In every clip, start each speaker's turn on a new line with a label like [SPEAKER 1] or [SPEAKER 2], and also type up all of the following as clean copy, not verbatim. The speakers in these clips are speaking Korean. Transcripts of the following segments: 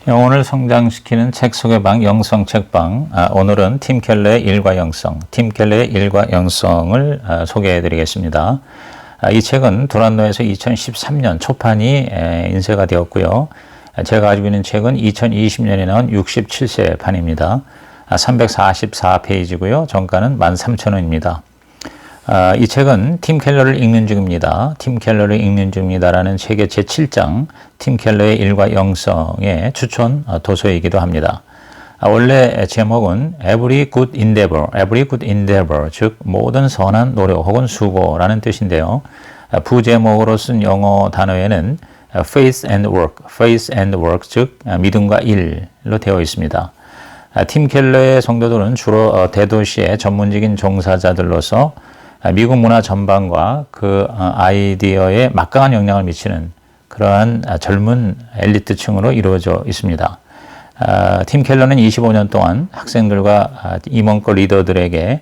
[SPEAKER 1] 영혼을 성장시키는 책 소개방 영성 책방. 오늘은 팀 켈러의 일과 영성, 팀 켈러의 일과 영성을 소개해 드리겠습니다. 이 책은 두란노에서 2013년 초판이 인쇄가 되었고요. 제가 가지고 있는 책은 2020년에 나온 67세 판입니다. 344페이지고요. 정가는 13,000원입니다. 이 책은 팀 켈러를 읽는 중입니다. 팀 켈러를 읽는 중입니다라는 책의 제7장 팀 켈러의 일과 영성의 추천 도서이기도 합니다. 원래 제목은 Every Good Endeavor, 즉 모든 선한 노력 혹은 수고라는 뜻인데요. 부제목으로 쓴 영어 단어에는 Faith and Work, 즉 믿음과 일로 되어 있습니다. 팀 켈러의 성도들은 주로 대도시의 전문적인 종사자들로서 미국 문화 전반과 그 아이디어에 막강한 영향을 미치는 그러한 젊은 엘리트층으로 이루어져 있습니다. 팀 켈러는 25년 동안 학생들과 임원권 리더들에게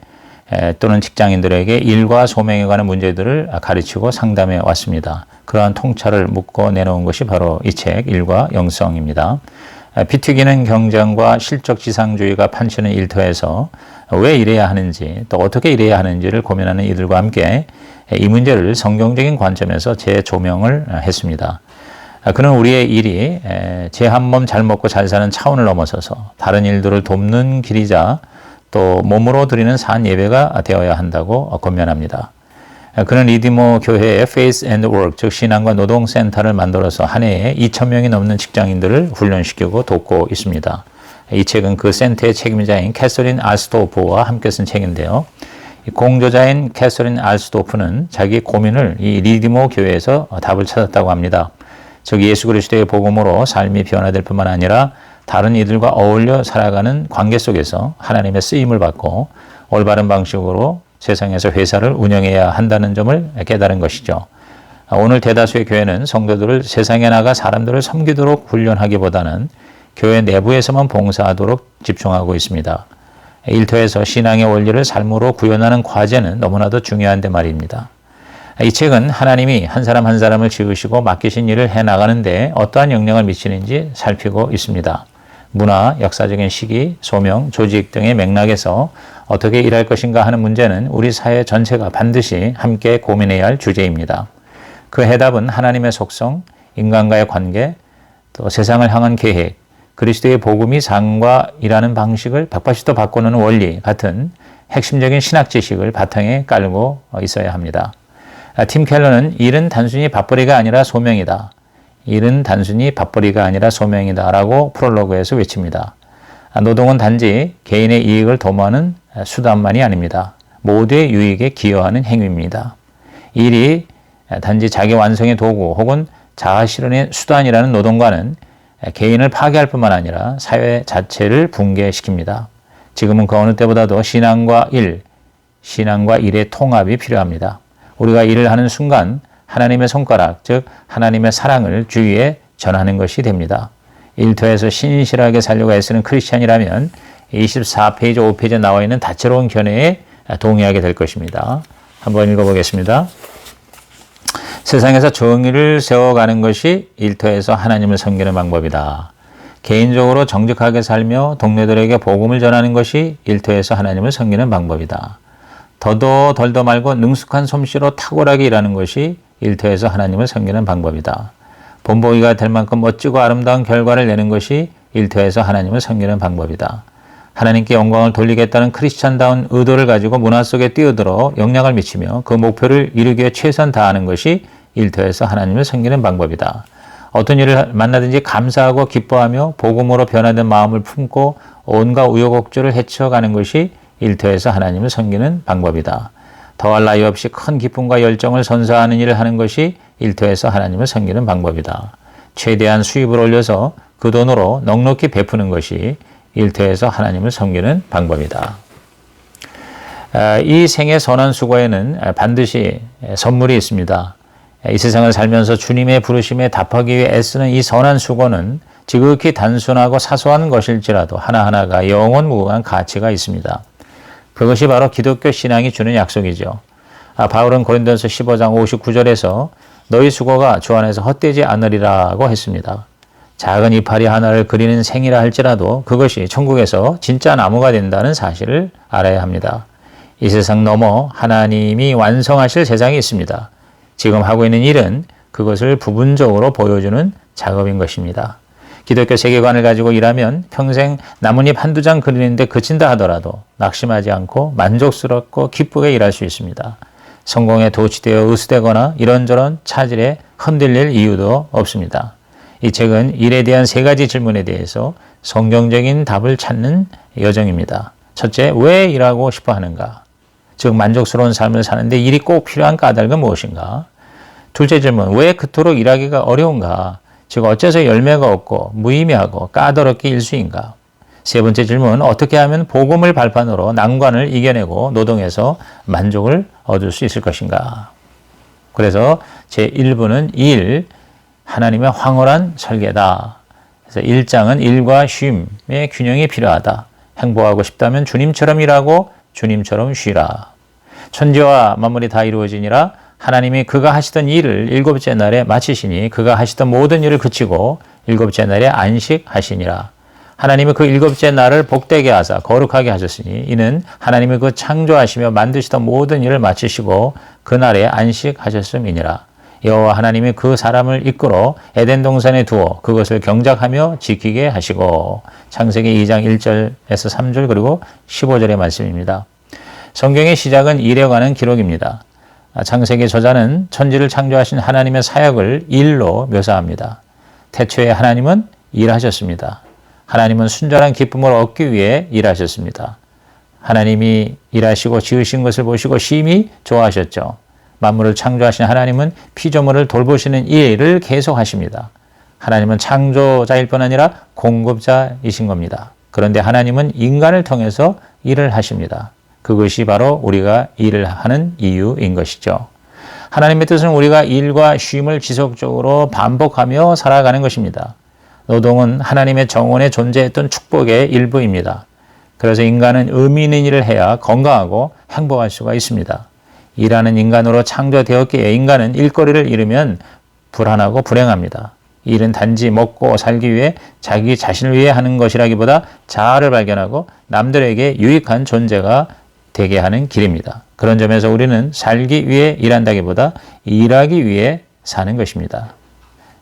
[SPEAKER 1] 또는 직장인들에게 일과 소명에 관한 문제들을 가르치고 상담해 왔습니다. 그러한 통찰을 묶어 내놓은 것이 바로 이 책 일과 영성입니다. 피 튀기는 경쟁과 실적 지상주의가 판치는 일터에서 왜 이래야 하는지 또 어떻게 이래야 하는지를 고민하는 이들과 함께 이 문제를 성경적인 관점에서 재조명을 했습니다. 그는 우리의 일이 제 한 몸 잘 먹고 잘 사는 차원을 넘어서서 다른 일들을 돕는 길이자 또 몸으로 드리는 산 예배가 되어야 한다고 권면합니다. 그는 리디모 교회의 Faith and Work, 즉 신앙과 노동센터를 만들어서 한 해에 2,000명이 넘는 직장인들을 훈련시키고 돕고 있습니다. 이 책은 그 센터의 책임자인 캐서린 알스도프와 함께 쓴 책인데요. 공저자인 캐서린 알스도프는 자기 고민을 이 리디모 교회에서 답을 찾았다고 합니다. 즉 예수 그리스도의 복음으로 삶이 변화될 뿐만 아니라 다른 이들과 어울려 살아가는 관계 속에서 하나님의 쓰임을 받고 올바른 방식으로 세상에서 회사를 운영해야 한다는 점을 깨달은 것이죠. 오늘 대다수의 교회는 성도들을 세상에 나가 사람들을 섬기도록 훈련하기보다는 교회 내부에서만 봉사하도록 집중하고 있습니다. 일터에서 신앙의 원리를 삶으로 구현하는 과제는 너무나도 중요한데 말입니다. 이 책은 하나님이 한 사람 한 사람을 지으시고 맡기신 일을 해나가는데 어떠한 영향을 미치는지 살피고 있습니다. 문화, 역사적인 시기, 소명, 조직 등의 맥락에서 어떻게 일할 것인가 하는 문제는 우리 사회 전체가 반드시 함께 고민해야 할 주제입니다. 그 해답은 하나님의 속성, 인간과의 관계, 또 세상을 향한 계획, 그리스도의 복음이 삶과 일하는 방식을 180도 바꾸는 원리 같은 핵심적인 신학 지식을 바탕에 깔고 있어야 합니다. 팀 켈러는 일은 단순히 밥벌이가 아니라 소명이다. 일은 단순히 밥벌이가 아니라 소명이다 라고 프롤로그에서 외칩니다. 노동은 단지 개인의 이익을 도모하는 수단만이 아닙니다. 모두의 유익에 기여하는 행위입니다. 일이 단지 자기 완성의 도구 혹은 자아 실현의 수단이라는 노동과는 개인을 파괴할 뿐만 아니라 사회 자체를 붕괴시킵니다. 지금은 그 어느 때보다도 신앙과 일의 통합이 필요합니다. 우리가 일을 하는 순간 하나님의 손가락, 즉 하나님의 사랑을 주위에 전하는 것이 됩니다. 일터에서 신실하게 살려고 애쓰는 크리스찬이라면 24페이지, 5페이지에 나와 있는 다채로운 견해에 동의하게 될 것입니다. 한번 읽어보겠습니다. 세상에서 정의를 세워가는 것이 일터에서 하나님을 섬기는 방법이다. 개인적으로 정직하게 살며 동료들에게 복음을 전하는 것이 일터에서 하나님을 섬기는 방법이다. 더도 덜도 말고 능숙한 솜씨로 탁월하게 일하는 것이 일터에서 하나님을 섬기는 방법이다. 본보기가 될 만큼 멋지고 아름다운 결과를 내는 것이 일터에서 하나님을 섬기는 방법이다. 하나님께 영광을 돌리겠다는 크리스찬다운 의도를 가지고 문화 속에 뛰어들어 영향을 미치며 그 목표를 이루기 위해 최선 다하는 것이 일터에서 하나님을 섬기는 방법이다. 어떤 일을 만나든지 감사하고 기뻐하며 복음으로 변화된 마음을 품고 온갖 우여곡절을 헤쳐가는 것이 일터에서 하나님을 섬기는 방법이다. 더할 나위 없이 큰 기쁨과 열정을 선사하는 일을 하는 것이 일터에서 하나님을 섬기는 방법이다. 최대한 수입을 올려서 그 돈으로 넉넉히 베푸는 것이 일터에서 하나님을 섬기는 방법이다. 이 생의 선한 수고에는 반드시 선물이 있습니다. 이 세상을 살면서 주님의 부르심에 답하기 위해 애쓰는 이 선한 수고는 지극히 단순하고 사소한 것일지라도 하나하나가 영원무궁한 가치가 있습니다. 그것이 바로 기독교 신앙이 주는 약속이죠. 바울은 고린도전서 15장 59절에서 너희 수고가 주 안에서 헛되지 않으리라고 했습니다. 작은 이파리 하나를 그리는 생이라 할지라도 그것이 천국에서 진짜 나무가 된다는 사실을 알아야 합니다. 이 세상 넘어 하나님이 완성하실 세상이 있습니다. 지금 하고 있는 일은 그것을 부분적으로 보여주는 작업인 것입니다. 기독교 세계관을 가지고 일하면 평생 나뭇잎 한두 장 그리는데 그친다 하더라도 낙심하지 않고 만족스럽고 기쁘게 일할 수 있습니다. 성공에 도취되어 의수되거나 이런저런 차질에 흔들릴 이유도 없습니다. 이 책은 일에 대한 3가지 질문에 대해서 성경적인 답을 찾는 여정입니다. 첫째, 왜 일하고 싶어 하는가? 즉 만족스러운 삶을 사는데 일이 꼭 필요한 까닭은 무엇인가? 둘째 질문, 왜 그토록 일하기가 어려운가? 즉 어째서 열매가 없고 무의미하고 까다롭게 일수인가? 세 번째 질문, 어떻게 하면 복음을 발판으로 난관을 이겨내고 노동에서 만족을 얻을 수 있을 것인가? 그래서 제1부는 일, 하나님의 황홀한 설계다. 그래서 1장은 일과 쉼의 균형이 필요하다. 행복하고 싶다면 주님처럼 일하고 주님처럼 쉬라. 천지와 만물이 다 이루어지니라 하나님이 그가 하시던 일을 7째 날에 마치시니 그가 하시던 모든 일을 그치고 7째 날에 안식하시니라. 하나님이 그 7째 날을 복되게 하사 거룩하게 하셨으니 이는 하나님이 그 창조하시며 만드시던 모든 일을 마치시고 그날에 안식하셨음이니라. 여호와 하나님이 그 사람을 이끌어 에덴 동산에 두어 그것을 경작하며 지키게 하시고. 창세기 2장 1절에서 3절 그리고 15절의 말씀입니다. 성경의 시작은 일에 관한 기록입니다. 창세기 저자는 천지를 창조하신 하나님의 사역을 일로 묘사합니다. 태초에 하나님은 일하셨습니다. 하나님은 순전한 기쁨을 얻기 위해 일하셨습니다. 하나님이 일하시고 지으신 것을 보시고 심히 좋아하셨죠. 만물을 창조하신 하나님은 피조물을 돌보시는 일을 계속하십니다. 하나님은 창조자일 뿐 아니라 공급자이신 겁니다. 그런데 하나님은 인간을 통해서 일을 하십니다. 그것이 바로 우리가 일을 하는 이유인 것이죠. 하나님의 뜻은 우리가 일과 쉼을 지속적으로 반복하며 살아가는 것입니다. 노동은 하나님의 정원에 존재했던 축복의 일부입니다. 그래서 인간은 의미 있는 일을 해야 건강하고 행복할 수가 있습니다. 일하는 인간으로 창조되었기에 인간은 일거리를 잃으면 불안하고 불행합니다. 일은 단지 먹고 살기 위해 자기 자신을 위해 하는 것이라기보다 자아를 발견하고 남들에게 유익한 존재가 되게 하는 길입니다. 그런 점에서 우리는 살기 위해 일한다기보다 일하기 위해 사는 것입니다.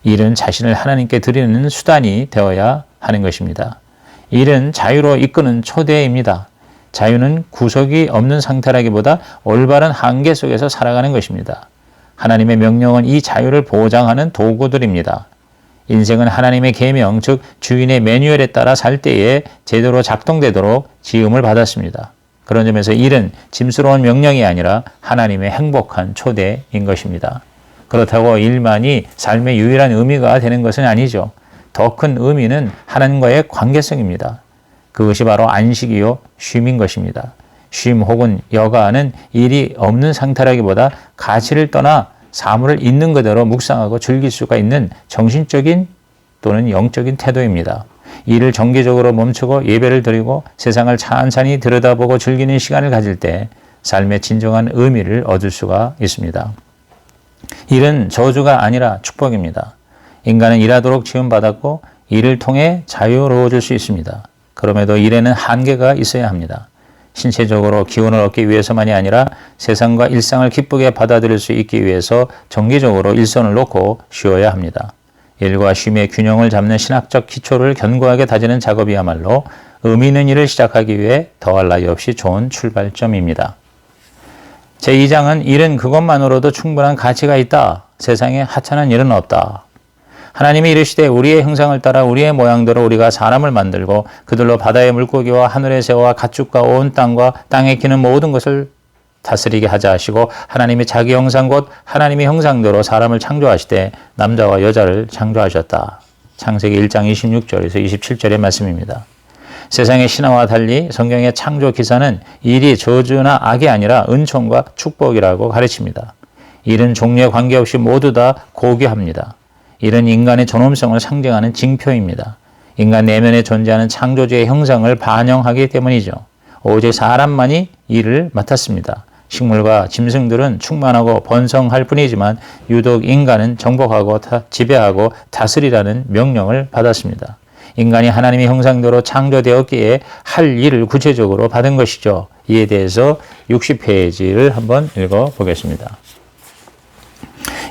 [SPEAKER 1] 일은 자신을 하나님께 드리는 수단이 되어야 하는 것입니다. 일은 자유로 이끄는 초대입니다. 자유는 구속이 없는 상태라기보다 올바른 한계 속에서 살아가는 것입니다. 하나님의 명령은 이 자유를 보장하는 도구들입니다. 인생은 하나님의 계명, 즉 주인의 매뉴얼에 따라 살 때에 제대로 작동되도록 지음을 받았습니다. 그런 점에서 일은 짐스러운 명령이 아니라 하나님의 행복한 초대인 것입니다. 그렇다고 일만이 삶의 유일한 의미가 되는 것은 아니죠. 더 큰 의미는 하나님과의 관계성입니다. 그것이 바로 안식이요 쉼인 것입니다. 쉼 혹은 여가는 일이 없는 상태라기보다 가치를 떠나 사물을 있는 그대로 묵상하고 즐길 수가 있는 정신적인 또는 영적인 태도입니다. 일을 정기적으로 멈추고 예배를 드리고 세상을 찬찬히 들여다보고 즐기는 시간을 가질 때 삶의 진정한 의미를 얻을 수가 있습니다. 일은 저주가 아니라 축복입니다. 인간은 일하도록 지음받았고 일을 통해 자유로워질 수 있습니다. 그럼에도 일에는 한계가 있어야 합니다. 신체적으로 기운을 얻기 위해서만이 아니라 세상과 일상을 기쁘게 받아들일 수 있기 위해서 정기적으로 일선을 놓고 쉬어야 합니다. 일과 쉼의 균형을 잡는 신학적 기초를 견고하게 다지는 작업이야말로 의미 있는 일을 시작하기 위해 더할 나위 없이 좋은 출발점입니다. 제2장은 일은 그것만으로도 충분한 가치가 있다. 세상에 하찮은 일은 없다. 하나님이 이르시되 우리의 형상을 따라 우리의 모양대로 우리가 사람을 만들고 그들로 바다의 물고기와 하늘의 새와 가축과 온 땅과 땅에 기는 모든 것을 다스리게 하자 하시고 하나님이 자기 형상 곧 하나님의 형상대로 사람을 창조하시되 남자와 여자를 창조하셨다. 창세기 1장 26절에서 27절의 말씀입니다. 세상의 신화와 달리 성경의 창조 기사는 일이 저주나 악이 아니라 은총과 축복이라고 가르칩니다. 일은 종류에 관계없이 모두 다 고귀합니다. 일은 인간의 존엄성을 상징하는 징표입니다. 인간 내면에 존재하는 창조주의 형상을 반영하기 때문이죠. 오직 사람만이 일을 맡았습니다. 식물과 짐승들은 충만하고 번성할 뿐이지만 유독 인간은 정복하고 지배하고 다스리라는 명령을 받았습니다. 인간이 하나님의 형상대로 창조되었기에 할 일을 구체적으로 받은 것이죠. 이에 대해서 60페이지를 한번 읽어보겠습니다.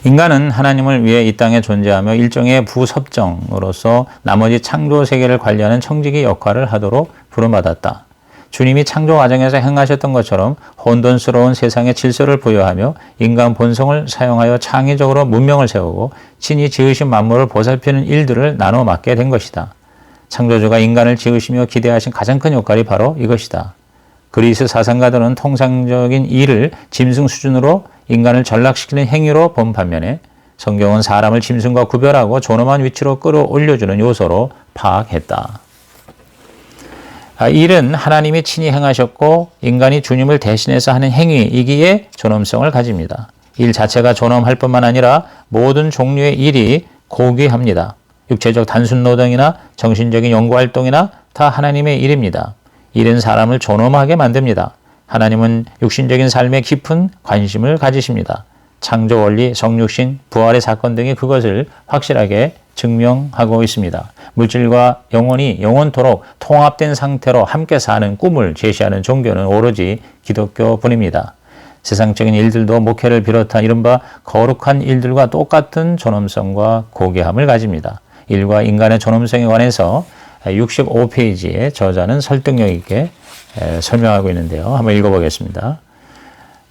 [SPEAKER 1] 인간은 하나님을 위해 이 땅에 존재하며 일종의 부섭정으로서 나머지 창조 세계를 관리하는 청지기 역할을 하도록 부름받았다. 주님이 창조 과정에서 행하셨던 것처럼 혼돈스러운 세상에 질서를 부여하며 인간 본성을 사용하여 창의적으로 문명을 세우고 친히 지으신 만물을 보살피는 일들을 나눠 맡게 된 것이다. 창조주가 인간을 지으시며 기대하신 가장 큰 역할이 바로 이것이다. 그리스 사상가들은 통상적인 일을 짐승 수준으로 인간을 전락시키는 행위로 본 반면에 성경은 사람을 짐승과 구별하고 존엄한 위치로 끌어올려주는 요소로 파악했다. 일은 하나님이 친히 행하셨고 인간이 주님을 대신해서 하는 행위이기에 존엄성을 가집니다. 일 자체가 존엄할 뿐만 아니라 모든 종류의 일이 고귀합니다. 육체적 단순 노동이나 정신적인 연구활동이나 다 하나님의 일입니다. 일은 사람을 존엄하게 만듭니다. 하나님은 육신적인 삶에 깊은 관심을 가지십니다. 창조 원리, 성육신, 부활의 사건 등이 그것을 확실하게 증명하고 있습니다. 물질과 영혼이 영원토록 통합된 상태로 함께 사는 꿈을 제시하는 종교는 오로지 기독교뿐입니다. 세상적인 일들도 목회를 비롯한 이른바 거룩한 일들과 똑같은 존엄성과 고귀함을 가집니다. 일과 인간의 존엄성에 관해서 65페이지에 저자는 설득력 있게 설명하고 있는데요. 한번 읽어보겠습니다.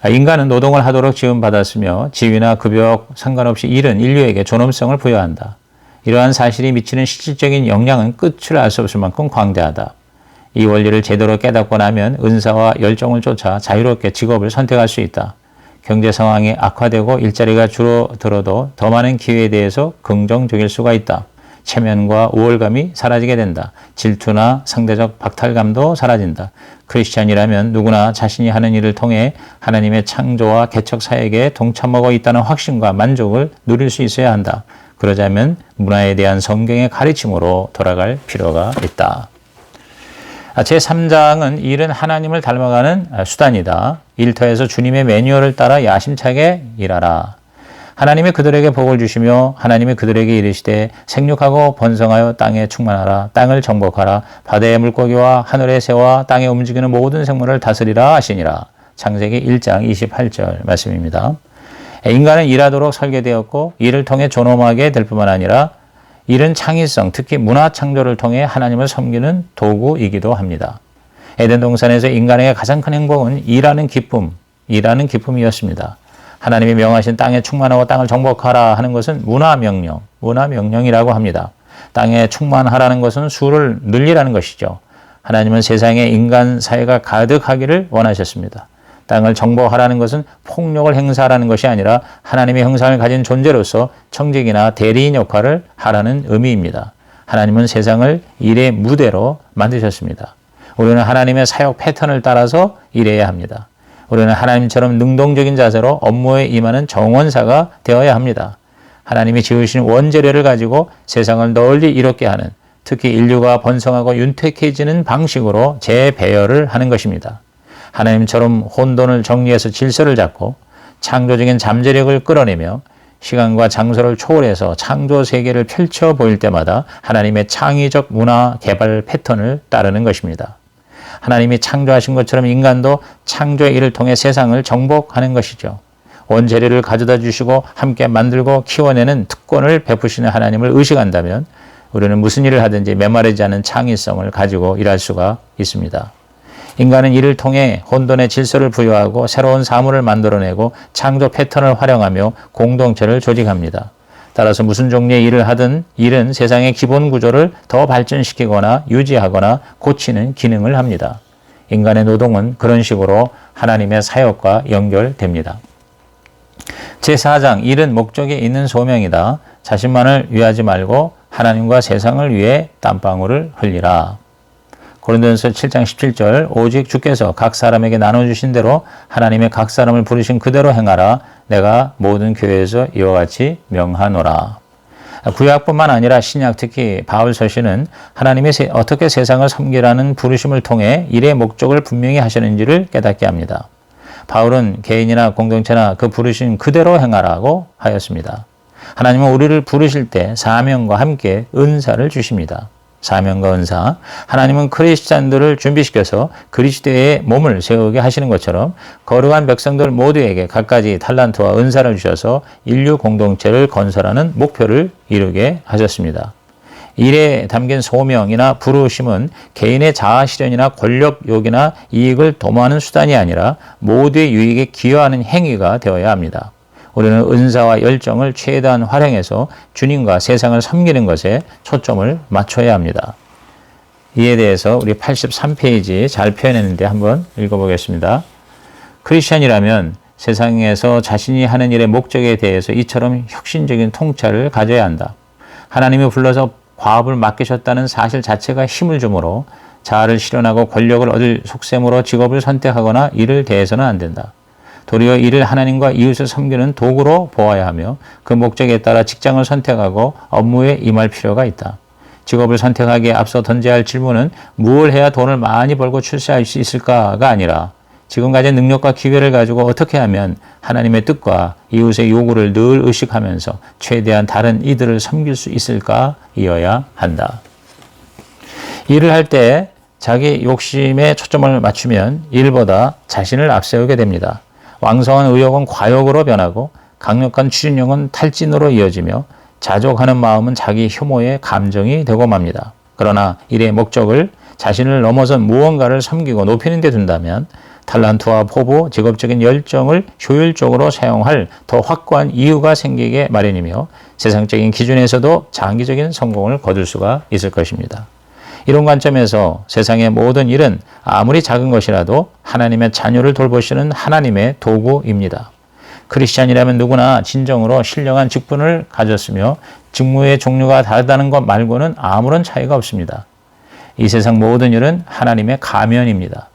[SPEAKER 1] 인간은 노동을 하도록 지음받았으며 지위나 급여 상관없이 일은 인류에게 존엄성을 부여한다. 이러한 사실이 미치는 실질적인 영향은 끝을 알 수 없을 만큼 광대하다. 이 원리를 제대로 깨닫고 나면 은사와 열정을 쫓아 자유롭게 직업을 선택할 수 있다. 경제 상황이 악화되고 일자리가 줄어들어도 더 많은 기회에 대해서 긍정적일 수가 있다. 체면과 우월감이 사라지게 된다. 질투나 상대적 박탈감도 사라진다. 크리스찬이라면 누구나 자신이 하는 일을 통해 하나님의 창조와 개척 사역에 동참하고 있다는 확신과 만족을 누릴 수 있어야 한다. 그러자면 문화에 대한 성경의 가르침으로 돌아갈 필요가 있다. 제3장은 일은 하나님을 닮아가는 수단이다. 일터에서 주님의 매뉴얼을 따라 야심차게 일하라. 하나님이 그들에게 복을 주시며 하나님이 그들에게 이르시되 생육하고 번성하여 땅에 충만하라. 땅을 정복하라. 바다의 물고기와 하늘의 새와 땅에 움직이는 모든 생물을 다스리라 하시니라. 창세기 1장 28절 말씀입니다. 인간은 일하도록 설계되었고 이를 통해 존엄하게 될 뿐만 아니라 일은 창의성, 특히 문화 창조를 통해 하나님을 섬기는 도구이기도 합니다. 에덴 동산에서 인간에게 가장 큰 행복은 일하는 기쁨이었습니다. 하나님이 명하신 땅에 충만하고 땅을 정복하라 하는 것은 문화명령이라고 합니다. 땅에 충만하라는 것은 수를 늘리라는 것이죠. 하나님은 세상에 인간 사회가 가득하기를 원하셨습니다. 땅을 정복하라는 것은 폭력을 행사하라는 것이 아니라 하나님의 형상을 가진 존재로서 청직이나 대리인 역할을 하라는 의미입니다. 하나님은 세상을 일의 무대로 만드셨습니다. 우리는 하나님의 사역 패턴을 따라서 일해야 합니다. 우리는 하나님처럼 능동적인 자세로 업무에 임하는 정원사가 되어야 합니다. 하나님이 지으신 원재료를 가지고 세상을 널리 이롭게 하는, 특히 인류가 번성하고 윤택해지는 방식으로 재배열을 하는 것입니다. 하나님처럼 혼돈을 정리해서 질서를 잡고 창조적인 잠재력을 끌어내며 시간과 장소를 초월해서 창조 세계를 펼쳐 보일 때마다 하나님의 창의적 문화 개발 패턴을 따르는 것입니다. 하나님이 창조하신 것처럼 인간도 창조의 일을 통해 세상을 정복하는 것이죠. 원재료를 가져다 주시고 함께 만들고 키워내는 특권을 베푸시는 하나님을 의식한다면 우리는 무슨 일을 하든지 메마르지 않은 창의성을 가지고 일할 수가 있습니다. 인간은 이를 통해 혼돈의 질서를 부여하고 새로운 사물을 만들어내고 창조 패턴을 활용하며 공동체를 조직합니다. 따라서 무슨 종류의 일을 하든 일은 세상의 기본 구조를 더 발전시키거나 유지하거나 고치는 기능을 합니다. 인간의 노동은 그런 식으로 하나님의 사역과 연결됩니다. 제4장 일은 목적이 있는 소명이다. 자신만을 위하지 말고 하나님과 세상을 위해 땀방울을 흘리라. 고린도전서 7장 17절 오직 주께서 각 사람에게 나눠주신 대로 하나님의 각 사람을 부르신 그대로 행하라. 내가 모든 교회에서 이와 같이 명하노라. 구약뿐만 아니라 신약 특히 바울 서신은 하나님이 어떻게 세상을 섬기라는 부르심을 통해 일의 목적을 분명히 하시는지를 깨닫게 합니다. 바울은 개인이나 공동체나 그 부르신 그대로 행하라고 하였습니다. 하나님은 우리를 부르실 때 사명과 함께 은사를 주십니다. 사명과 은사. 하나님은 크리스찬들을 준비시켜서 그리스도의 몸을 세우게 하시는 것처럼 거룩한 백성들 모두에게 갖가지 탈란트와 은사를 주셔서 인류 공동체를 건설하는 목표를 이루게 하셨습니다. 일에 담긴 소명이나 부르심은 개인의 자아 실현이나 권력욕이나 이익을 도모하는 수단이 아니라 모두의 유익에 기여하는 행위가 되어야 합니다. 우리는 은사와 열정을 최대한 활용해서 주님과 세상을 섬기는 것에 초점을 맞춰야 합니다. 이에 대해서 우리 83페이지 잘 표현했는데 한번 읽어보겠습니다. 크리스천이라면 세상에서 자신이 하는 일의 목적에 대해서 이처럼 혁신적인 통찰을 가져야 한다. 하나님이 불러서 과업을 맡기셨다는 사실 자체가 힘을 주므로 자아를 실현하고 권력을 얻을 속셈으로 직업을 선택하거나 일을 대해서는 안 된다. 도리어 이를 하나님과 이웃을 섬기는 도구로 보아야 하며 그 목적에 따라 직장을 선택하고 업무에 임할 필요가 있다. 직업을 선택하기에 앞서 던져야 할 질문은 무엇을 해야 돈을 많이 벌고 출세할 수 있을까가 아니라 지금 가진 능력과 기회를 가지고 어떻게 하면 하나님의 뜻과 이웃의 요구를 늘 의식하면서 최대한 다른 이들을 섬길 수 있을까이어야 한다. 일을 할 때 자기 욕심에 초점을 맞추면 일보다 자신을 앞세우게 됩니다. 왕성한 의욕은 과욕으로 변하고 강력한 추진력은 탈진으로 이어지며 자족하는 마음은 자기 혐오의 감정이 되고 맙니다. 그러나 일의 목적을 자신을 넘어선 무언가를 섬기고 높이는 데 둔다면 탈란트와 포부, 직업적인 열정을 효율적으로 사용할 더 확고한 이유가 생기게 마련이며 세상적인 기준에서도 장기적인 성공을 거둘 수가 있을 것입니다. 이런 관점에서 세상의 모든 일은 아무리 작은 것이라도 하나님의 자녀를 돌보시는 하나님의 도구입니다. 크리스찬이라면 누구나 진정으로 신령한 직분을 가졌으며 직무의 종류가 다르다는 것 말고는 아무런 차이가 없습니다. 이 세상 모든 일은 하나님의 가면입니다.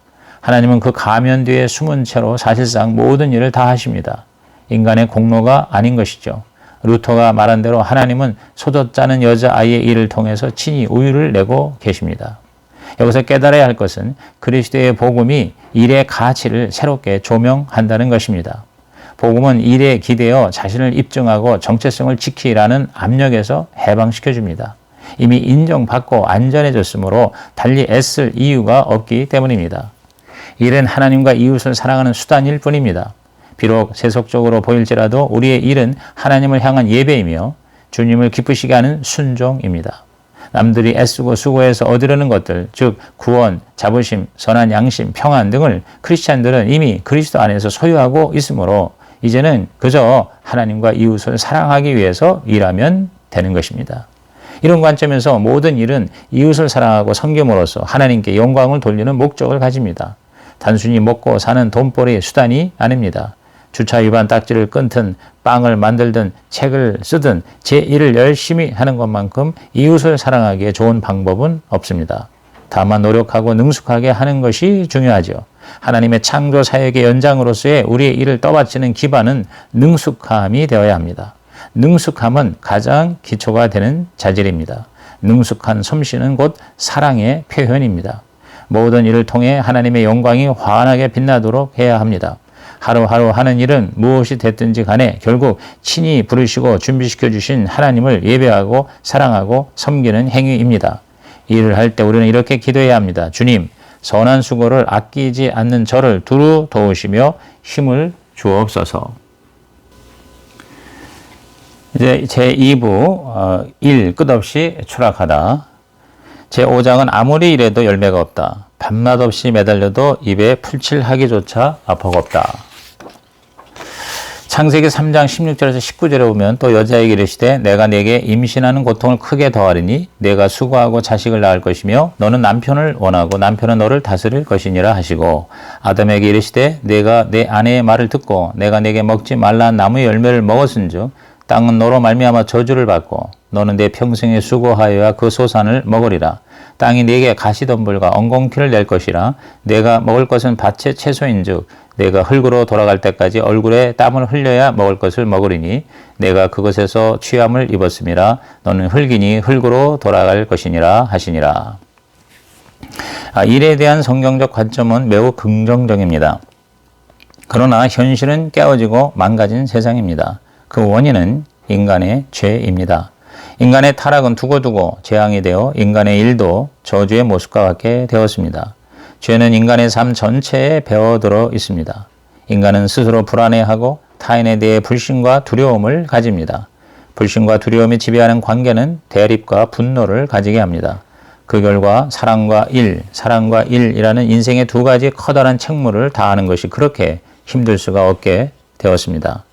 [SPEAKER 1] 하나님은 그 가면 뒤에 숨은 채로 사실상 모든 일을 다 하십니다. 인간의 공로가 아닌 것이죠. 루터가 말한 대로 하나님은 소젖 짜는 여자아이의 일을 통해서 친히 우유를 내고 계십니다. 여기서 깨달아야 할 것은 그리스도의 복음이 일의 가치를 새롭게 조명한다는 것입니다. 복음은 일에 기대어 자신을 입증하고 정체성을 지키라는 압력에서 해방시켜줍니다. 이미 인정받고 안전해졌으므로 달리 애쓸 이유가 없기 때문입니다. 일은 하나님과 이웃을 사랑하는 수단일 뿐입니다. 비록 세속적으로 보일지라도 우리의 일은 하나님을 향한 예배이며 주님을 기쁘시게 하는 순종입니다. 남들이 애쓰고 수고해서 얻으려는 것들, 즉 구원, 자부심, 선한 양심, 평안 등을 크리스찬들은 이미 그리스도 안에서 소유하고 있으므로 이제는 그저 하나님과 이웃을 사랑하기 위해서 일하면 되는 것입니다. 이런 관점에서 모든 일은 이웃을 사랑하고 섬김으로써 하나님께 영광을 돌리는 목적을 가집니다. 단순히 먹고 사는 돈벌이 수단이 아닙니다. 주차 위반 딱지를 끊든 빵을 만들든 책을 쓰든 제 일을 열심히 하는 것만큼 이웃을 사랑하기에 좋은 방법은 없습니다. 다만 노력하고 능숙하게 하는 것이 중요하죠. 하나님의 창조 사역의 연장으로서의 우리의 일을 떠받치는 기반은 능숙함이 되어야 합니다. 능숙함은 가장 기초가 되는 자질입니다. 능숙한 솜씨는 곧 사랑의 표현입니다. 모든 일을 통해 하나님의 영광이 환하게 빛나도록 해야 합니다. 하루하루 하는 일은 무엇이 됐든지 간에 결국 친히 부르시고 준비시켜 주신 하나님을 예배하고 사랑하고 섬기는 행위입니다. 일을 할 때 우리는 이렇게 기도해야 합니다. 주님, 선한 수고를 아끼지 않는 저를 두루 도우시며 힘을 주옵소서. 이제 제2부 일 끝없이 추락하다. 제5장은 아무리 일해도 열매가 없다. 밤낮 없이 매달려도 입에 풀칠하기조차 버겁다. 창세기 3장 16절에서 19절에 보면 또 여자에게 이르시되 내가 네게 임신하는 고통을 크게 더하리니 내가 수고하고 자식을 낳을 것이며 너는 남편을 원하고 남편은 너를 다스릴 것이니라 하시고 아담에게 이르시되 내가 내 아내의 말을 듣고 내가 네게 먹지 말라는 나무의 열매를 먹었은즉 땅은 너로 말미암아 저주를 받고 너는 내 평생에 수고하여야 그 소산을 먹으리라. 땅이 네게 가시덤불과 엉겅퀴를 낼 것이라. 내가 먹을 것은 밭의 채소인즉 내가 흙으로 돌아갈 때까지 얼굴에 땀을 흘려야 먹을 것을 먹으리니 내가 그것에서 취함을 입었음이라. 너는 흙이니 흙으로 돌아갈 것이니라 하시니라. 일에 대한 성경적 관점은 매우 긍정적입니다. 그러나 현실은 깨어지고 망가진 세상입니다. 그 원인은 인간의 죄입니다. 인간의 타락은 두고두고 재앙이 되어 인간의 일도 저주의 모습과 같게 되었습니다. 죄는 인간의 삶 전체에 배어들어 있습니다. 인간은 스스로 불안해하고 타인에 대해 불신과 두려움을 가집니다. 불신과 두려움이 지배하는 관계는 대립과 분노를 가지게 합니다. 그 결과 사랑과 일이라는 인생의 두 가지 커다란 책무를 다하는 것이 그렇게 힘들 수가 없게 되었습니다.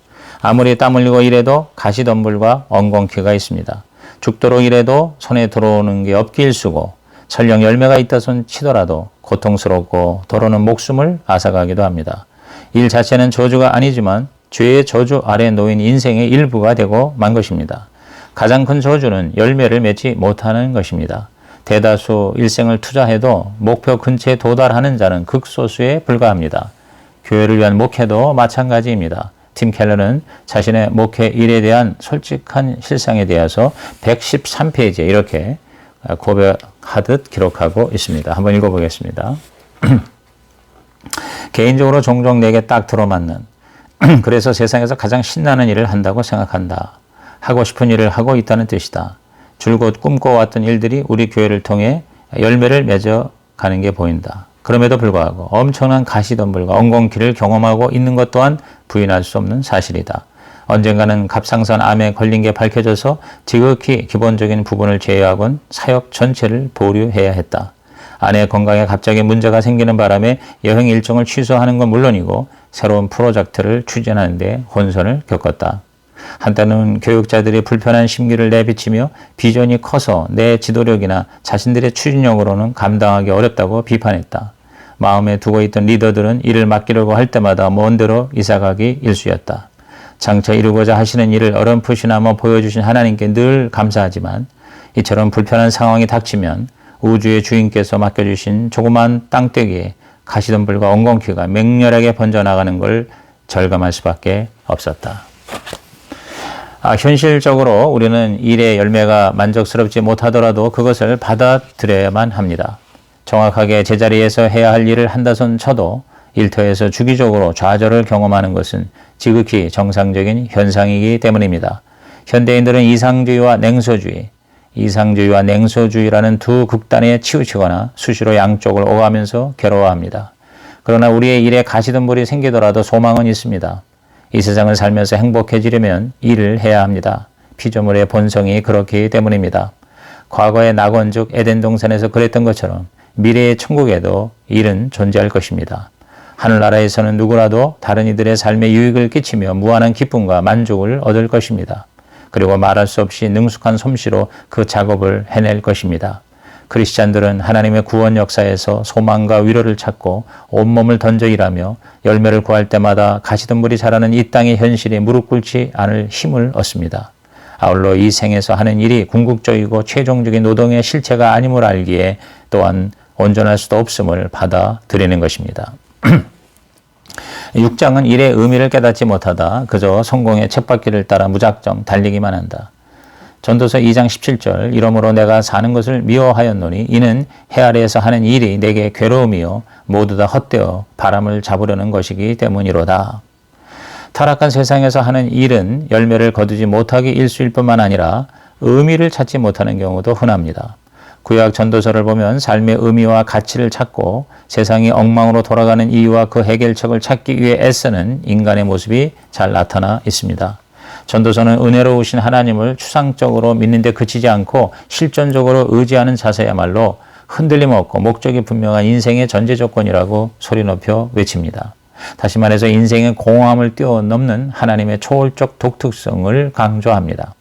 [SPEAKER 1] 아무리 땀 흘리고 일해도 가시덤불과 엉겅퀴가 있습니다. 죽도록 일해도 손에 들어오는 게 없기 일쑤고 설령 열매가 있다 손 치더라도 고통스럽고 더러는 목숨을 앗아가기도 합니다. 일 자체는 저주가 아니지만 죄의 저주 아래 놓인 인생의 일부가 되고 만 것입니다. 가장 큰 저주는 열매를 맺지 못하는 것입니다. 대다수 일생을 투자해도 목표 근처에 도달하는 자는 극소수에 불과합니다. 교회를 위한 목회도 마찬가지입니다. 팀 켈러는 자신의 목회 일에 대한 솔직한 실상에 대해서 113페이지에 이렇게 고백하듯 기록하고 있습니다. 한번 읽어보겠습니다. 개인적으로 종종 내게 딱 들어맞는 그래서 세상에서 가장 신나는 일을 한다고 생각한다. 하고 싶은 일을 하고 있다는 뜻이다. 줄곧 꿈꿔왔던 일들이 우리 교회를 통해 열매를 맺어가는 게 보인다. 그럼에도 불구하고 엄청난 가시덤불과 엉겅퀴를 경험하고 있는 것 또한 부인할 수 없는 사실이다. 언젠가는 갑상선 암에 걸린 게 밝혀져서 지극히 기본적인 부분을 제외하고는 사역 전체를 보류해야 했다. 아내 건강에 갑자기 문제가 생기는 바람에 여행 일정을 취소하는 건 물론이고 새로운 프로젝트를 추진하는 데 혼선을 겪었다. 한때는 교육자들이 불편한 심기를 내비치며 비전이 커서 내 지도력이나 자신들의 추진력으로는 감당하기 어렵다고 비판했다. 마음에 두고 있던 리더들은 일을 맡기려고 할 때마다 먼 데로 이사가기 일쑤였다. 장차 이루고자 하시는 일을 어렴풋이나마 보여주신 하나님께 늘 감사하지만 이처럼 불편한 상황이 닥치면 우주의 주인께서 맡겨주신 조그만 땅떼기에 가시덤불과 엉겅퀴가 맹렬하게 번져나가는 걸 절감할 수밖에 없었다. 현실적으로 우리는 일의 열매가 만족스럽지 못하더라도 그것을 받아들여야만 합니다. 정확하게 제자리에서 해야 할 일을 한다손 쳐도 일터에서 주기적으로 좌절을 경험하는 것은 지극히 정상적인 현상이기 때문입니다. 현대인들은 이상주의와 냉소주의라는 두 극단에 치우치거나 수시로 양쪽을 오가면서 괴로워합니다. 그러나 우리의 일에 가시덤불이 생기더라도 소망은 있습니다. 이 세상을 살면서 행복해지려면 일을 해야 합니다. 피조물의 본성이 그렇기 때문입니다. 과거의 낙원적 에덴 동산에서 그랬던 것처럼 미래의 천국에도 일은 존재할 것입니다. 하늘나라에서는 누구라도 다른 이들의 삶에 유익을 끼치며 무한한 기쁨과 만족을 얻을 것입니다. 그리고 말할 수 없이 능숙한 솜씨로 그 작업을 해낼 것입니다. 크리스찬들은 하나님의 구원 역사에서 소망과 위로를 찾고 온몸을 던져 일하며 열매를 구할 때마다 가시덤불이 자라는 이 땅의 현실에 무릎 꿇지 않을 힘을 얻습니다. 아울러 이 생에서 하는 일이 궁극적이고 최종적인 노동의 실체가 아님을 알기에 또한 온전할 수도 없음을 받아들이는 것입니다. 6장은 일의 의미를 깨닫지 못하다 그저 성공의 쳇바퀴를 따라 무작정 달리기만 한다. 전도서 2장 17절 이러므로 내가 사는 것을 미워하였노니 이는 해 아래에서 하는 일이 내게 괴로움이요 모두 다 헛되어 바람을 잡으려는 것이기 때문이로다. 타락한 세상에서 하는 일은 열매를 거두지 못하기 일쑤일 뿐만 아니라 의미를 찾지 못하는 경우도 흔합니다. 구약 전도서를 보면 삶의 의미와 가치를 찾고 세상이 엉망으로 돌아가는 이유와 그 해결책을 찾기 위해 애쓰는 인간의 모습이 잘 나타나 있습니다. 전도서는 은혜로우신 하나님을 추상적으로 믿는 데 그치지 않고 실존적으로 의지하는 자세야말로 흔들림 없고 목적이 분명한 인생의 전제 조건이라고 소리 높여 외칩니다. 다시 말해서 인생의 공허함을 뛰어넘는 하나님의 초월적 독특성을 강조합니다.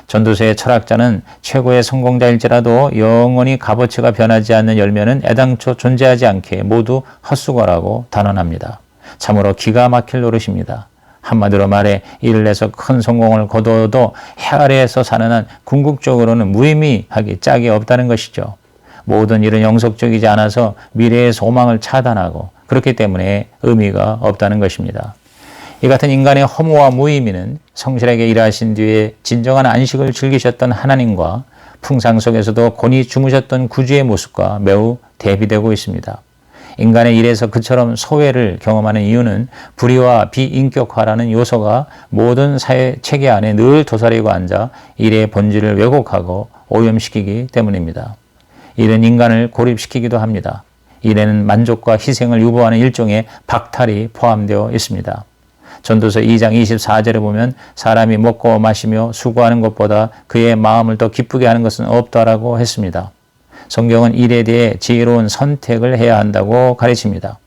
[SPEAKER 1] 전도서의 철학자는 최고의 성공자일지라도 영원히 값어치가 변하지 않는 열매는 애당초 존재하지 않게 모두 헛수고라고 단언합니다. 참으로 기가 막힐 노릇입니다. 한마디로 말해 일을 해서 큰 성공을 거둬도 해 아래에서 사는 한 궁극적으로는 무의미하기 짝이 없다는 것이죠. 모든 일은 영속적이지 않아서 미래의 소망을 차단하고 그렇기 때문에 의미가 없다는 것입니다. 이 같은 인간의 허무와 무의미는 성실하게 일하신 뒤에 진정한 안식을 즐기셨던 하나님과 풍상 속에서도 곤히 주무셨던 구주의 모습과 매우 대비되고 있습니다. 인간의 일에서 그처럼 소외를 경험하는 이유는 불의와 비인격화라는 요소가 모든 사회 체계 안에 늘 도사리고 앉아 일의 본질을 왜곡하고 오염시키기 때문입니다. 일은 인간을 고립시키기도 합니다. 일에는 만족과 희생을 유보하는 일종의 박탈이 포함되어 있습니다. 전도서 2장 24절에 보면 사람이 먹고 마시며 수고하는 것보다 그의 마음을 더 기쁘게 하는 것은 없다라고 했습니다. 성경은 일에 대해 지혜로운 선택을 해야 한다고 가르칩니다.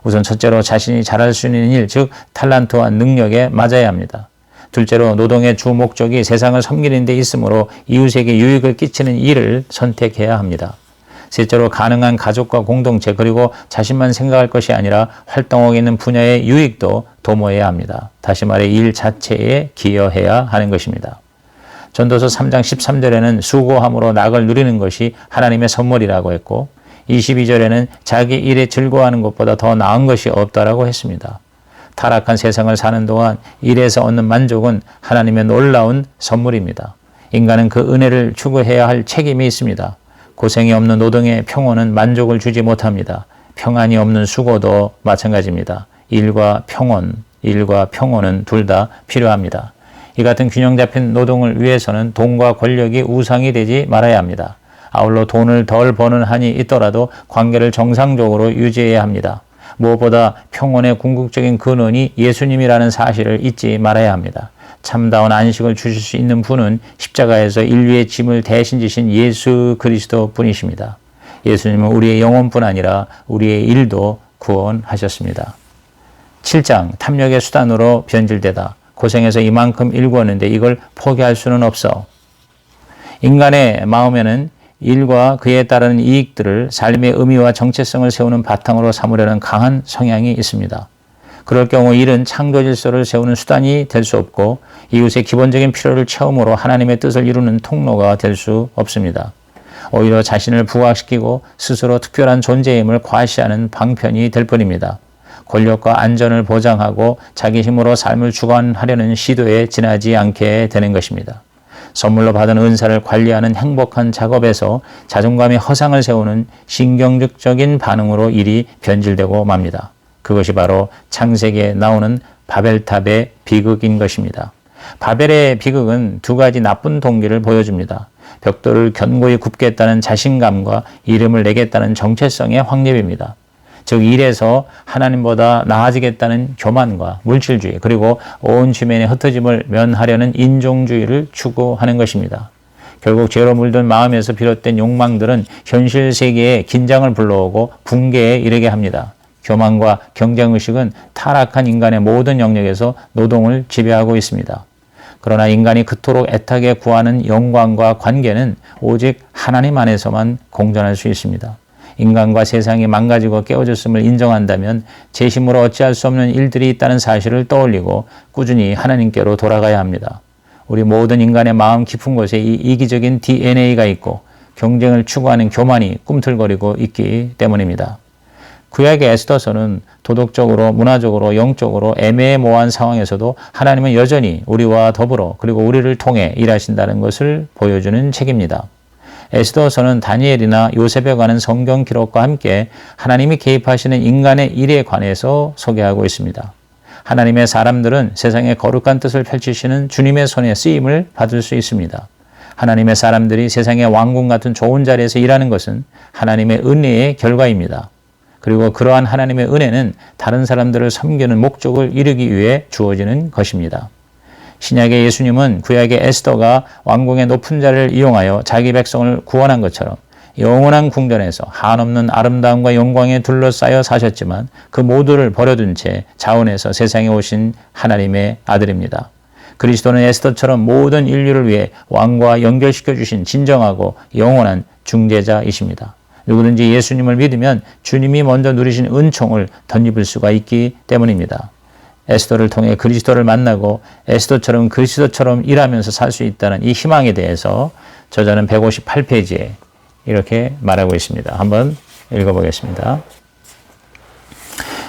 [SPEAKER 1] 우선 첫째로 자신이 잘할 수 있는 일, 즉 탤런트와 능력에 맞아야 합니다. 둘째로 노동의 주 목적이 세상을 섬기는 데 있으므로 이웃에게 유익을 끼치는 일을 선택해야 합니다. 셋째로 가능한 가족과 공동체 그리고 자신만 생각할 것이 아니라 활동하고 있는 분야의 유익도 도모해야 합니다. 다시 말해 일 자체에 기여해야 하는 것입니다. 전도서 3장 13절에는 수고함으로 낙을 누리는 것이 하나님의 선물이라고 했고 22절에는 자기 일에 즐거워하는 것보다 더 나은 것이 없다라고 했습니다. 타락한 세상을 사는 동안 일에서 얻는 만족은 하나님의 놀라운 선물입니다. 인간은 그 은혜를 추구해야 할 책임이 있습니다. 고생이 없는 노동의 평온은 만족을 주지 못합니다. 평안이 없는 수고도 마찬가지입니다. 일과 평온은 둘 다 필요합니다. 이 같은 균형 잡힌 노동을 위해서는 돈과 권력이 우상이 되지 말아야 합니다. 아울러 돈을 덜 버는 한이 있더라도 관계를 정상적으로 유지해야 합니다. 무엇보다 평온의 궁극적인 근원이 예수님이라는 사실을 잊지 말아야 합니다. 참다운 안식을 주실 수 있는 분은 십자가에서 인류의 짐을 대신 지신 예수 그리스도 분이십니다. 예수님은 우리의 영혼뿐 아니라 우리의 일도 구원하셨습니다. 7장 탐욕의 수단으로 변질되다. 고생해서 이만큼 일구었는데 이걸 포기할 수는 없어. 인간의 마음에는 일과 그에 따르는 이익들을 삶의 의미와 정체성을 세우는 바탕으로 삼으려는 강한 성향이 있습니다. 그럴 경우 일은 창조 질서를 세우는 수단이 될 수 없고 이웃의 기본적인 필요를 채움으로 하나님의 뜻을 이루는 통로가 될 수 없습니다. 오히려 자신을 부각시키고 스스로 특별한 존재임을 과시하는 방편이 될 뿐입니다. 권력과 안전을 보장하고 자기 힘으로 삶을 주관하려는 시도에 지나지 않게 되는 것입니다. 선물로 받은 은사를 관리하는 행복한 작업에서 자존감의 허상을 세우는 신경적인 반응으로 일이 변질되고 맙니다. 그것이 바로 창세기에 나오는 바벨탑의 비극인 것입니다. 바벨의 비극은 두 가지 나쁜 동기를 보여줍니다. 벽돌을 견고히 굽겠다는 자신감과 이름을 내겠다는 정체성의 확립입니다. 즉 일에서 하나님보다 나아지겠다는 교만과 물질주의 그리고 온 주변의 흩어짐을 면하려는 인종주의를 추구하는 것입니다. 결국 죄로 물든 마음에서 비롯된 욕망들은 현실 세계에 긴장을 불러오고 붕괴에 이르게 합니다. 교만과 경쟁의식은 타락한 인간의 모든 영역에서 노동을 지배하고 있습니다. 그러나 인간이 그토록 애타게 구하는 영광과 관계는 오직 하나님 안에서만 공존할 수 있습니다. 인간과 세상이 망가지고 깨어졌음을 인정한다면 제 힘으로 어찌할 수 없는 일들이 있다는 사실을 떠올리고 꾸준히 하나님께로 돌아가야 합니다. 우리 모든 인간의 마음 깊은 곳에 이 이기적인 DNA가 있고 경쟁을 추구하는 교만이 꿈틀거리고 있기 때문입니다. 구약의 에스더서는 도덕적으로, 문화적으로, 영적으로 애매모호한 상황에서도 하나님은 여전히 우리와 더불어 그리고 우리를 통해 일하신다는 것을 보여주는 책입니다. 에스더서는 다니엘이나 요셉에 관한 성경 기록과 함께 하나님이 개입하시는 인간의 일에 관해서 소개하고 있습니다. 하나님의 사람들은 세상의 거룩한 뜻을 펼치시는 주님의 손에 쓰임을 받을 수 있습니다. 하나님의 사람들이 세상의 왕궁 같은 좋은 자리에서 일하는 것은 하나님의 은혜의 결과입니다. 그리고 그러한 하나님의 은혜는 다른 사람들을 섬기는 목적을 이루기 위해 주어지는 것입니다. 신약의 예수님은 구약의 에스더가 왕궁의 높은 자리를 이용하여 자기 백성을 구원한 것처럼 영원한 궁전에서 한없는 아름다움과 영광에 둘러싸여 사셨지만 그 모두를 버려둔 채 자원해서 세상에 오신 하나님의 아들입니다. 그리스도는 에스더처럼 모든 인류를 위해 왕과 연결시켜 주신 진정하고 영원한 중재자이십니다. 누구든지 예수님을 믿으면 주님이 먼저 누리신 은총을 덧입을 수가 있기 때문입니다. 에스더를 통해 그리스도를 만나고 에스더처럼 그리스도처럼 일하면서 살 수 있다는 이 희망에 대해서 저자는 158페이지에 이렇게 말하고 있습니다. 한번 읽어보겠습니다.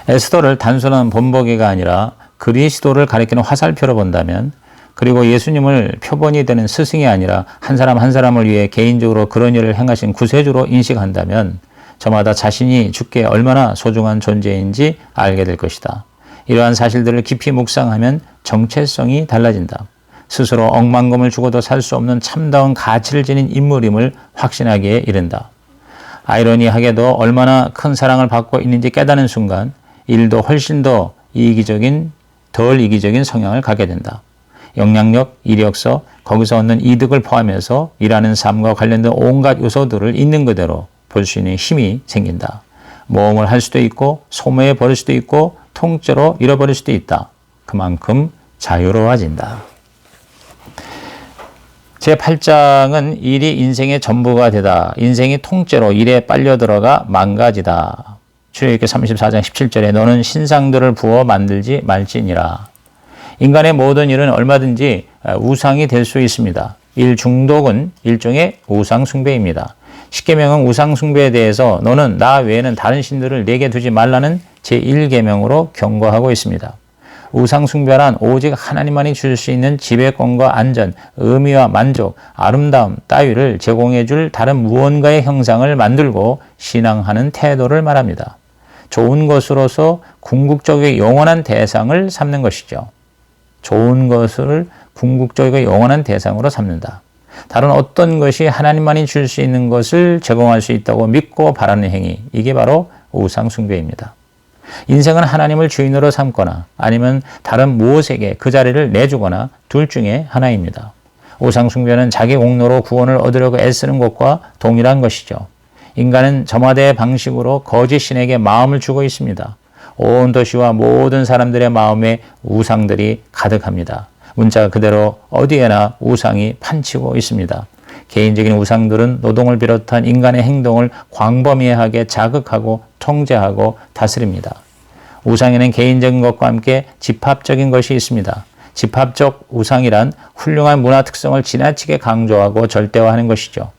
[SPEAKER 1] 에스더를 단순한 본보기가 아니라 그리스도를 가리키는 화살표로 본다면, 그리고 예수님을 표본이 되는 스승이 아니라 한 사람 한 사람을 위해 개인적으로 그런 일을 행하신 구세주로 인식한다면 저마다 자신이 주께 얼마나 소중한 존재인지 알게 될 것이다. 이러한 사실들을 깊이 묵상하면 정체성이 달라진다. 스스로 억만금을 주고도 살 수 없는 참다운 가치를 지닌 인물임을 확신하기에 이른다. 아이러니하게도 얼마나 큰 사랑을 받고 있는지 깨닫는 순간 일도 훨씬 더 덜 이기적인 성향을 갖게 된다. 영향력, 이력서, 거기서 얻는 이득을 포함해서 일하는 삶과 관련된 온갖 요소들을 있는 그대로 볼 수 있는 힘이 생긴다. 모험을 할 수도 있고 소모해 버릴 수도 있고 통째로 잃어버릴 수도 있다. 그만큼 자유로워진다. 제8장은 일이 인생의 전부가 되다. 인생이 통째로 일에 빨려 들어가 망가지다. 출애굽기 34장 17절에 너는 신상들을 부어 만들지 말지니라. 인간의 모든 일은 얼마든지 우상이 될 수 있습니다. 일 중독은 일종의 우상 숭배입니다. 십계명은 우상 숭배에 대해서 너는 나 외에는 다른 신들을 내게 두지 말라는 제1계명으로 경고하고 있습니다. 우상 숭배란 오직 하나님만이 줄 수 있는 지배권과 안전, 의미와 만족, 아름다움 따위를 제공해 줄 다른 무언가의 형상을 만들고 신앙하는 태도를 말합니다. 좋은 것으로서 궁극적이고 영원한 대상을 삼는 것이죠. 좋은 것을 궁극적이고 영원한 대상으로 삼는다. 다른 어떤 것이 하나님만이 줄 수 있는 것을 제공할 수 있다고 믿고 바라는 행위, 이게 바로 우상 숭배입니다. 인생은 하나님을 주인으로 삼거나 아니면 다른 무엇에게 그 자리를 내주거나 둘 중에 하나입니다. 우상 숭배는 자기 공로로 구원을 얻으려고 애쓰는 것과 동일한 것이죠. 인간은 저마다의 방식으로 거짓 신에게 마음을 주고 있습니다. 온 도시와 모든 사람들의 마음에 우상들이 가득합니다. 문자 그대로 어디에나 우상이 판치고 있습니다. 개인적인 우상들은 노동을 비롯한 인간의 행동을 광범위하게 자극하고 통제하고 다스립니다. 우상에는 개인적인 것과 함께 집합적인 것이 있습니다. 집합적 우상이란 훌륭한 문화 특성을 지나치게 강조하고 절대화하는 것이죠.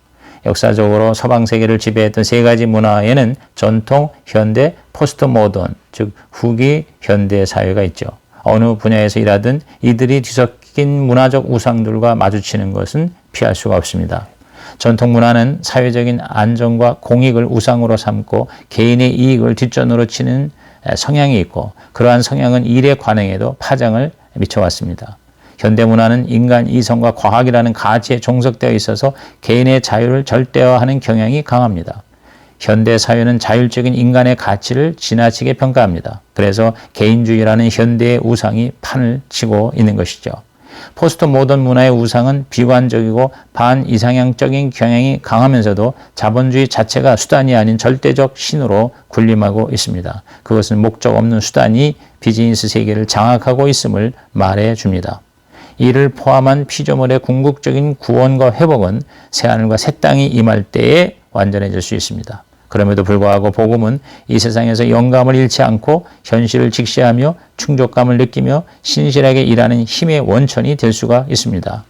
[SPEAKER 1] 역사적으로 서방 세계를 지배했던 세 가지 문화에는 전통, 현대, 포스트 모던, 즉 후기 현대 사회가 있죠. 어느 분야에서 일하든 이들이 뒤섞인 문화적 우상들과 마주치는 것은 피할 수가 없습니다. 전통 문화는 사회적인 안정과 공익을 우상으로 삼고 개인의 이익을 뒷전으로 치는 성향이 있고 그러한 성향은 일의 관행에도 파장을 미쳐왔습니다. 현대 문화는 인간 이성과 과학이라는 가치에 종속되어 있어서 개인의 자유를 절대화하는 경향이 강합니다. 현대 사회는 자율적인 인간의 가치를 지나치게 평가합니다. 그래서 개인주의라는 현대의 우상이 판을 치고 있는 것이죠. 포스트 모던 문화의 우상은 비관적이고 반이상향적인 경향이 강하면서도 자본주의 자체가 수단이 아닌 절대적 신으로 군림하고 있습니다. 그것은 목적 없는 수단이 비즈니스 세계를 장악하고 있음을 말해줍니다. 이를 포함한 피조물의 궁극적인 구원과 회복은 새하늘과 새 땅이 임할 때에 완전해질 수 있습니다. 그럼에도 불구하고 복음은 이 세상에서 영감을 잃지 않고 현실을 직시하며 충족감을 느끼며 신실하게 일하는 힘의 원천이 될 수가 있습니다.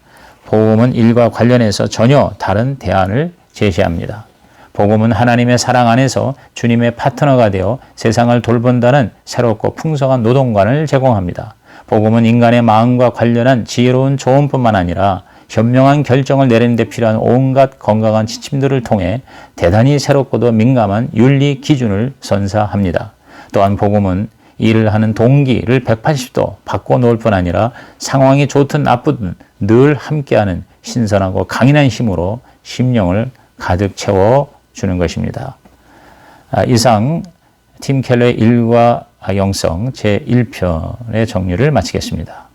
[SPEAKER 1] 복음은 일과 관련해서 전혀 다른 대안을 제시합니다. 복음은 하나님의 사랑 안에서 주님의 파트너가 되어 세상을 돌본다는 새롭고 풍성한 노동관을 제공합니다. 복음은 인간의 마음과 관련한 지혜로운 조언뿐만 아니라 현명한 결정을 내리는 데 필요한 온갖 건강한 지침들을 통해 대단히 새롭고도 민감한 윤리 기준을 선사합니다. 또한 복음은 일을 하는 동기를 180도 바꿔놓을 뿐 아니라 상황이 좋든 나쁘든 늘 함께하는 신선하고 강인한 힘으로 심령을 가득 채워주는 것입니다. 이상 팀 켈러의 일과 영성 제1편의 정리를 마치겠습니다.